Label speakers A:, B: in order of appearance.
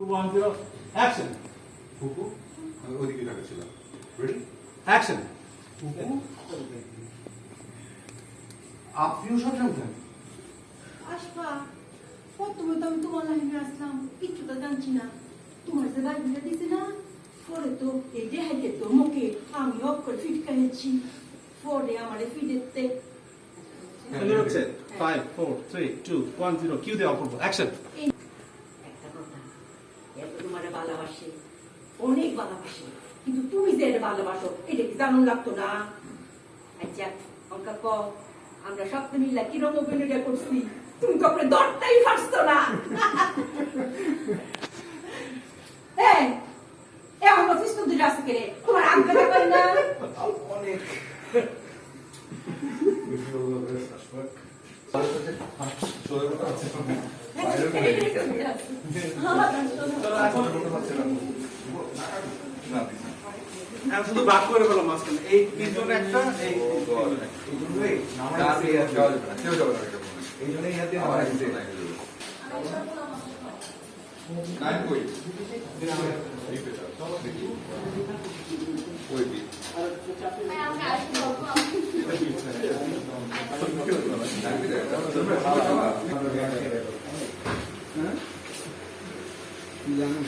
A: 1 0 action
B: ফুকু আমি ওইদিকে তাকাচ্ছিলাম ready
A: action
B: ফুকু আপনিও সব জানতেন
C: আশফা প্রথমে তো আমি তোমার লাইনে আসলাম কিছু তো জানছি না তোমার যে বাইরে দিছে না পরে তো এই দেখাইতে তো মুখে আমি অক্ষর ফিটকাইছি পরে আমার ফিটেতে
A: শুরু হচ্ছে 5 4 3 2 1 0 কিউ দিয়ে অপূর্ব অ্যাকশন
C: একটা কথা এত তোমারে ভালোবাসে অনেক ভালোবাসে কিন্তু তুমি যে এর ভালোবাসো এটা কি জানুন লাগতো না আচ্ছা অঙ্কা ক আমরা সপ্তাহ মিলা কিরকম অভিনয়টা করছি তুমি তো আপনার দরটাই ফাটতো না এই এমন অফিস তো দুটো আছে কে তোমার আঙ্কা করে না
B: অনেক
A: আমি শুধু ভাগ করে ফেলাম মাঝখানে এই তিনজন একটা এই
B: এই জন্যই ইয়াতে আমার নাই কই ওই বি
D: জানো